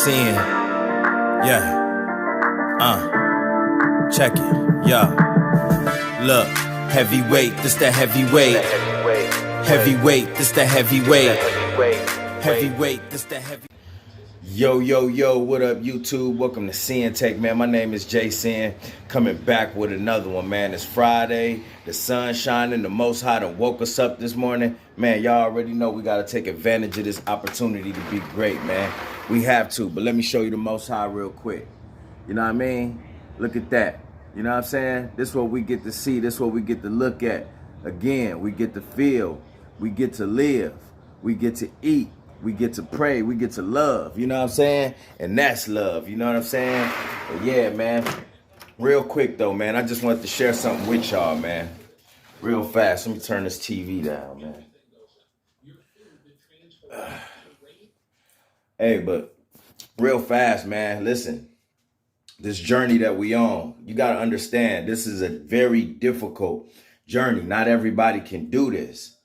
Sin. Yeah. Check it. Yeah. Look. Heavyweight, this the heavyweight. Heavyweight, this the heavyweight. Heavyweight, this the heavy. Yo, what up, YouTube? Welcome to Sinn-Take, man. My name is Jason, coming back with another one, man. It's Friday, the sun shining, the Most High done woke us up this morning. Man, y'all already know we got to take advantage of this opportunity to be great, man. We have to, but let me show you the Most High real quick. You know what I mean? Look at that. You know what I'm saying? This is what we get to see. This is what we get to look at. Again, we get to feel. We get to live. We get to eat. We get to pray. We get to love. You know what I'm saying? And that's love. You know what I'm saying? But yeah, man. Real quick, though, man. I just wanted to share something with y'all, man. Real fast. Let me turn this TV down, man. Hey, but real fast, man. Listen. This journey that we on, you got to understand, this is a very difficult journey. Not everybody can do this.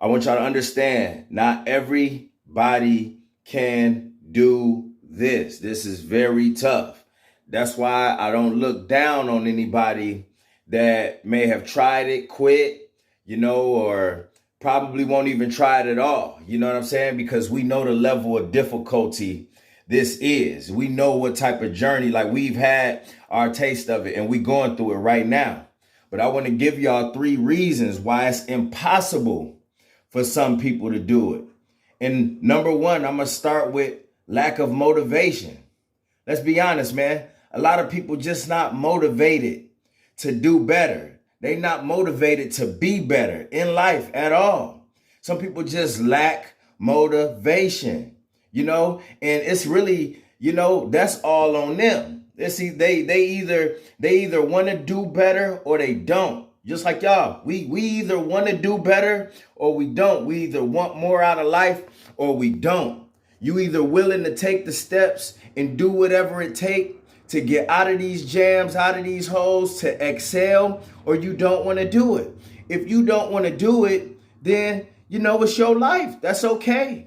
I want y'all to understand, not everybody can do this. This is very tough. That's why I don't look down on anybody that may have tried it, quit, or probably won't even try it at all. You know what I'm saying? Because we know the level of difficulty this is. We know what type of journey, like we've had our taste of it and we going through it right now. But I want to give y'all 3 reasons why it's impossible for some people to do it. And number 1, I'm going to start with lack of motivation. Let's be honest, man. A lot of people just not motivated to do better. They not motivated to be better in life at all. Some people just lack motivation. And it's really, that's all on them. They either want to do better or they don't. Just like y'all, we either want to do better or we don't. We either want more out of life or we don't. You either willing to take the steps and do whatever it takes to get out of these jams, out of these holes, to excel, or you don't want to do it. If you don't want to do it, then, it's your life. That's okay.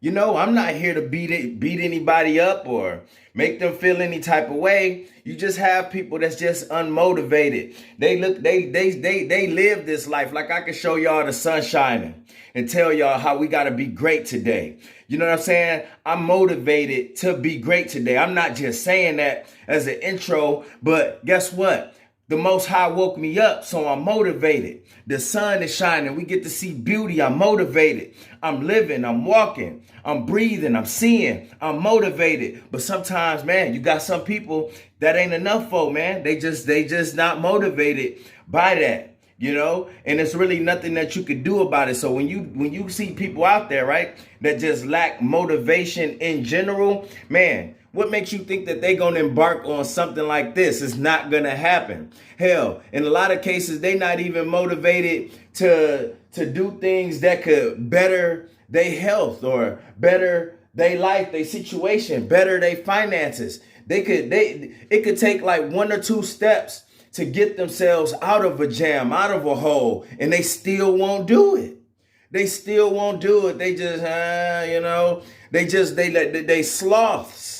I'm not here to beat anybody up or make them feel any type of way. You just have people that's just unmotivated. They live this life. Like I can show y'all the sun shining and tell y'all how we got to be great today. You know what I'm saying? I'm motivated to be great today. I'm not just saying that as an intro, but guess what? The Most High woke me up, so I'm motivated. The sun is shining. We get to see beauty. I'm motivated. I'm living. I'm walking. I'm breathing. I'm seeing. I'm motivated. But sometimes, man, you got some people that ain't enough for, man. They just not motivated by that, and it's really nothing that you could do about it. So when you see people out there, right, that just lack motivation in general, man, what makes you think that they're going to embark on something like this? It's not going to happen. Hell, in a lot of cases, they're not even motivated to do things that could better their health or better their life, their situation, better their finances. It could take like 1 or 2 steps to get themselves out of a jam, out of a hole, and they still won't do it. They still won't do it. They just, they sloths.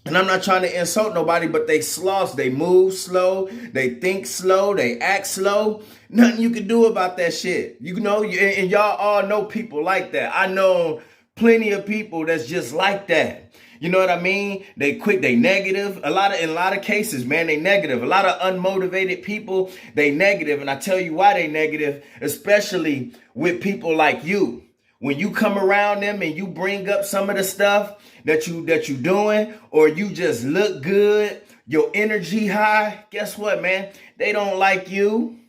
And I'm not trying to insult nobody, but they sloths. They move slow. They think slow. They act slow. Nothing you can do about that shit. And y'all all know people like that. I know plenty of people that's just like that. You know what I mean? They quick, they negative. In a lot of cases, man, they negative. A lot of unmotivated people, they negative. And I tell you why they negative, especially with people like you. When you come around them and you bring up some of the stuff that you doing, or you just look good, your energy high, guess what, man? They don't like you.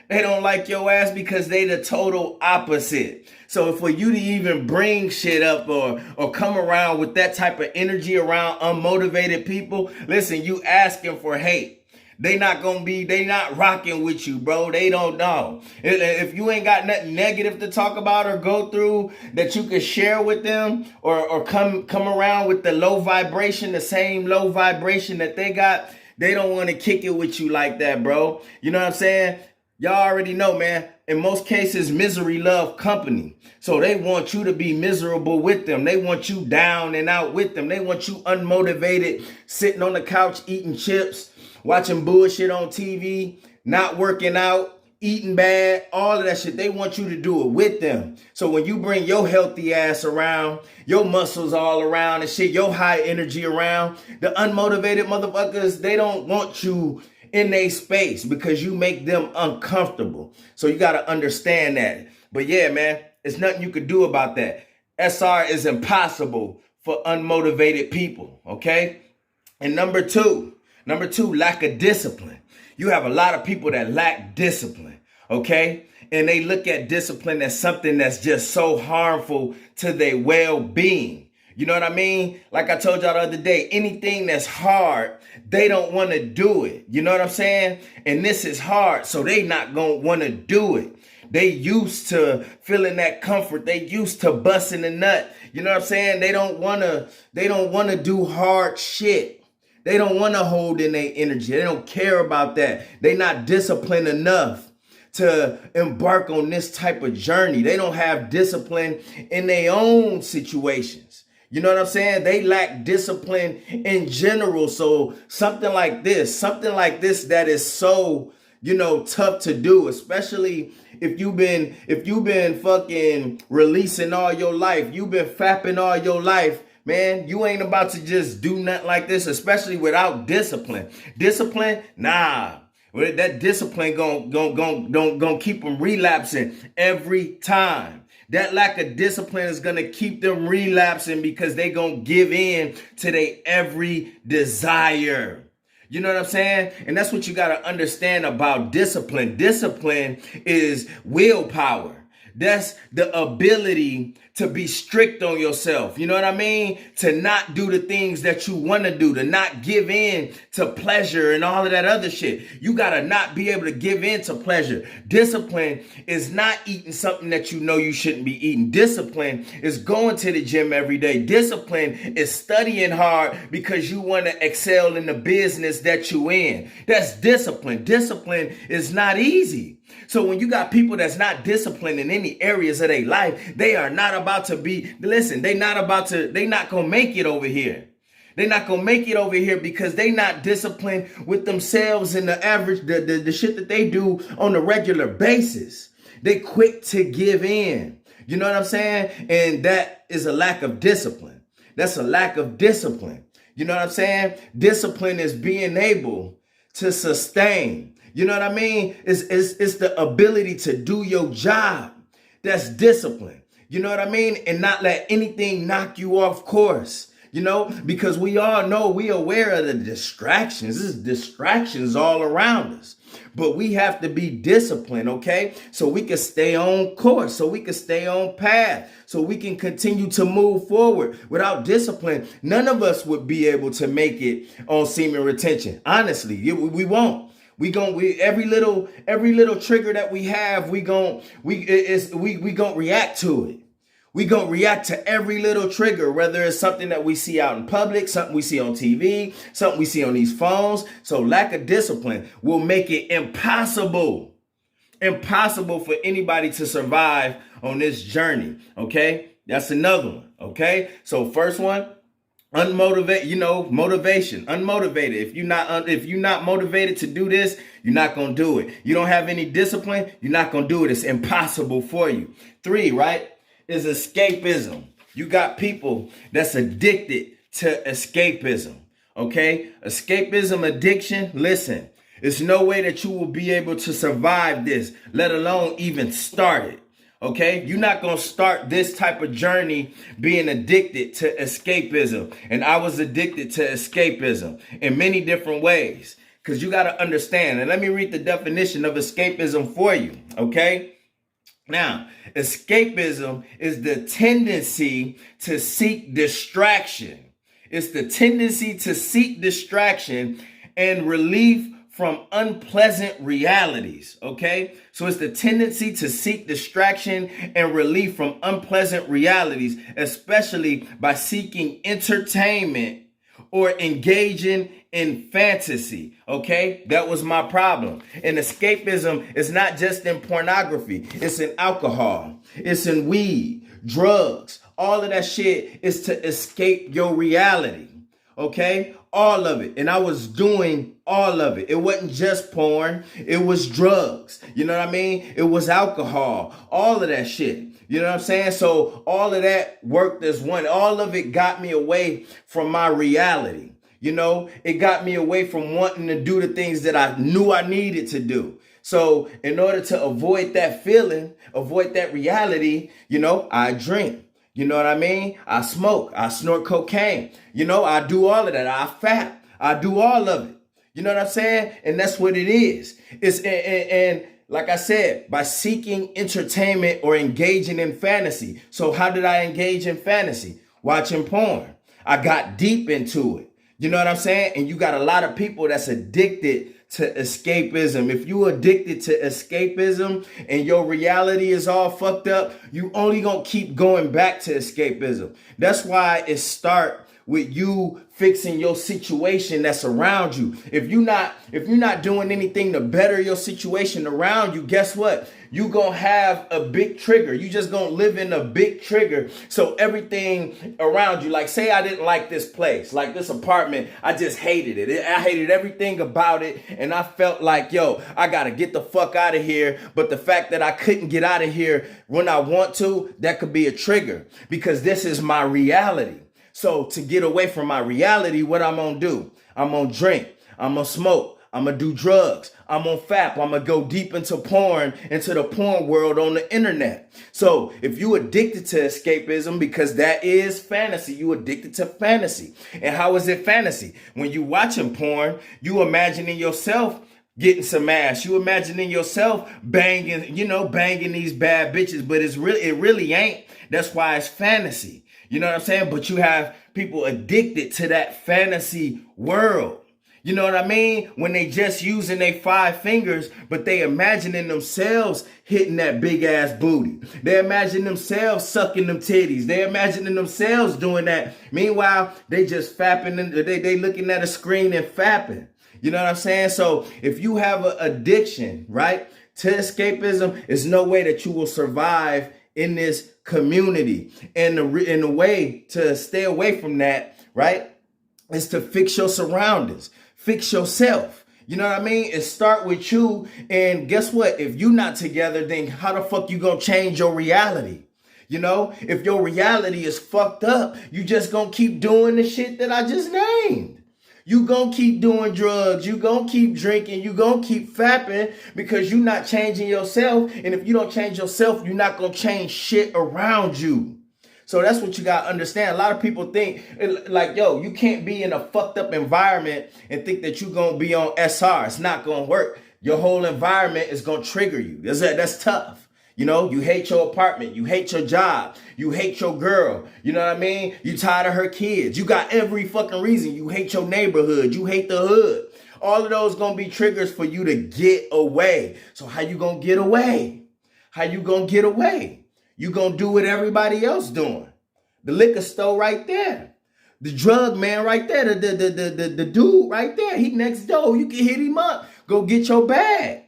They don't like your ass because they the total opposite. So for you to even bring shit up or come around with that type of energy around unmotivated people, listen, you asking for hate. They not rocking with you, bro. They don't know. If you ain't got nothing negative to talk about or go through that you can share with them or come around with the low vibration, the same low vibration that they got, they don't want to kick it with you like that, bro. You know what I'm saying? Y'all already know, man. In most cases, misery love company. So they want you to be miserable with them. They want you down and out with them. They want you unmotivated, sitting on the couch, eating chips, watching bullshit on TV, not working out, eating bad, all of that shit. They want you to do it with them. So when you bring your healthy ass around, your muscles all around and shit, your high energy around, the unmotivated motherfuckers, they don't want you in their space because you make them uncomfortable. So you got to understand that. But yeah, man, it's nothing you could do about that. SR is impossible for unmotivated people, okay? And number two, lack of discipline. You have a lot of people that lack discipline, okay? And they look at discipline as something that's just so harmful to their well-being. You know what I mean? Like I told y'all the other day, anything that's hard, they don't want to do it. You know what I'm saying? And this is hard, so they not going to want to do it. They used to feeling that comfort. They used to busting a nut. You know what I'm saying? They don't want to do hard shit. They don't want to hold in their energy. They don't care about that. They not disciplined enough to embark on this type of journey. They don't have discipline in their own situations. You know what I'm saying? They lack discipline in general. So something like this that is so, tough to do, especially if you've been fucking releasing all your life, you've been fapping all your life, man, you ain't about to just do nothing like this, especially without discipline. Discipline, nah. That discipline gonna keep them relapsing every time. That lack of discipline is going to keep them relapsing because they going to give in to their every desire. You know what I'm saying? And that's what you got to understand about discipline. Discipline is willpower. That's the ability to be strict on yourself. You know what I mean? To not do the things that you want to do, to not give in to pleasure and all of that other shit. You got to not be able to give in to pleasure. Discipline is not eating something that you know you shouldn't be eating. Discipline is going to the gym every day. Discipline is studying hard because you want to excel in the business that you in. That's discipline. Discipline is not easy. So when you got people that's not disciplined in any areas of their life, they are not about to be, listen, they not going to make it over here. They're not going to make it over here because they not disciplined with themselves and the average, the shit that they do on a regular basis. They quick to give in. You know what I'm saying? And that is a lack of discipline. That's a lack of discipline. You know what I'm saying? Discipline is being able to sustain. You know what I mean? It's the ability to do your job. That's discipline. You know what I mean? And not let anything knock you off course. Because we all know, we aware of the distractions. There's distractions all around us. But we have to be disciplined, okay? So we can stay on course, so we can stay on path, so we can continue to move forward. Without discipline, none of us would be able to make it on semen retention. Honestly, we won't. Every little trigger that we have, we gonna react to it. We gonna react to every little trigger, whether it's something that we see out in public, something we see on TV, something we see on these phones. So lack of discipline will make it impossible for anybody to survive on this journey. Okay, that's another one. Okay, so first one. Motivation, unmotivated. If you're not motivated to do this, you're not going to do it. You don't have any discipline, you're not going to do it. It's impossible for you. 3, right, is escapism. You got people that's addicted to escapism. Okay? Escapism addiction, listen, it's no way that you will be able to survive this, let alone even start it. Okay, you're not going to start this type of journey being addicted to escapism. And I was addicted to escapism in many different ways, because you got to understand. And let me read the definition of escapism for you. Okay, now, escapism is the tendency to seek distraction. It's the tendency to seek distraction and relief from unpleasant realities, okay? So it's the tendency to seek distraction and relief from unpleasant realities, especially by seeking entertainment or engaging in fantasy, okay? That was my problem. And escapism is not just in pornography. It's in alcohol. It's in weed, drugs. All of that shit is to escape your reality, okay? All of it. And I was doing all of it. It wasn't just porn. It was drugs. You know what I mean? It was alcohol. All of that shit. You know what I'm saying? So all of that worked as one. All of it got me away from my reality. You know, it got me away from wanting to do the things that I knew I needed to do. So in order to avoid that feeling, avoid that reality, you know, I drink. You know what I mean? I smoke. I snort cocaine. You know, I do all of that. I fap. I do all of it. You know what I'm saying? And that's what it is. It's and like I said, by seeking entertainment or engaging in fantasy. So how did I engage in fantasy? Watching porn. I got deep into it. You know what I'm saying? And you got a lot of people that's addicted to escapism. If you addicted to escapism and your reality is all fucked up, you only gonna keep going back to escapism. That's why it start with you fixing your situation that's around you. If you're not doing anything to better your situation around you, guess what? You gonna have a big trigger. You just gonna live in a big trigger. So everything around you, like say I didn't like this place, like this apartment, I just hated it. I hated everything about it. And I felt like, yo, I gotta get the fuck out of here. But the fact that I couldn't get out of here when I want to, that could be a trigger because this is my reality. So to get away from my reality, what I'm gonna do? I'm gonna drink. I'm gonna smoke. I'm gonna do drugs. I'm gonna fap. I'm gonna go deep into porn, into the porn world on the internet. So if you addicted to escapism, because that is fantasy, you addicted to fantasy. And how is it fantasy? When you watching porn, you imagining yourself getting some ass. You imagining yourself banging, banging these bad bitches, but it really ain't. That's why it's fantasy. You know what I'm saying? But you have people addicted to that fantasy world. You know what I mean? When they just using their 5 fingers, but they imagining themselves hitting that big ass booty. They imagine themselves sucking them titties. They imagining themselves doing that. Meanwhile, they just fapping and they looking at a screen and fapping. You know what I'm saying? So if you have an addiction, right, to escapism, there's no way that you will survive in this community. And the way to stay away from that, right, is to fix your surroundings, fix yourself. You know what I mean? It start with you. And guess what? If you're not together, then how the fuck you gonna change your reality? You know, if your reality is fucked up, you just gonna keep doing the shit that I just named. You gonna keep doing drugs. You gonna keep drinking. You gonna keep fapping because you're not changing yourself. And if you don't change yourself, you're not gonna change shit around you. So that's what you gotta understand. A lot of people think like, yo, you can't be in a fucked up environment and think that you're gonna be on SR. It's not gonna work. Your whole environment is gonna trigger you. That's tough. You know, you hate your apartment. You hate your job. You hate your girl. You know what I mean? You tired of her kids. You got every fucking reason. You hate your neighborhood. You hate the hood. All of those gonna be triggers for you to get away. So how you gonna get away? How you gonna get away? You gonna do what everybody else doing. The liquor store right there. The drug man right there. The dude right there. He next door. You can hit him up. Go get your bag.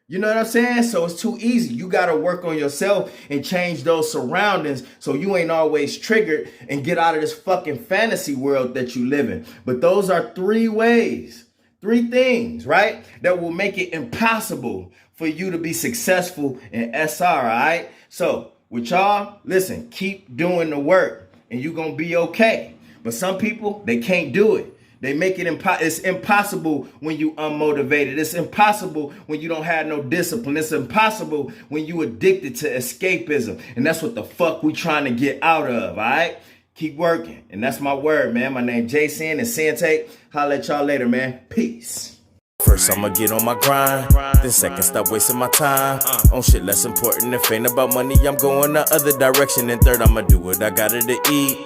You know what I'm saying? So it's too easy. You got to work on yourself and change those surroundings so you ain't always triggered and get out of this fucking fantasy world that you live in. But those are 3 ways, 3 things, right, that will make it impossible for you to be successful in SR, all right? So with y'all, listen, keep doing the work and you're going to be okay. But some people, they can't do it. They make it it's impossible when you unmotivated. It's impossible when you don't have no discipline. It's impossible when you addicted to escapism. And that's what the fuck we trying to get out of, all right? Keep working. And that's my word, man. My name Jason and Sinn-Take. Holla at y'all later, man. Peace. First I'ma get on my grind, then second stop wasting my time on shit less important. If ain't about money, I'm going the other direction. And third, I'ma do what I gotta to eat.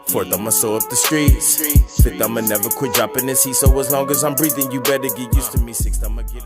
Fourth, I'ma sew up the streets. Fifth, I'ma never quit dropping this heat. So as long as I'm breathing, you better get used to me. Sixth, I'ma get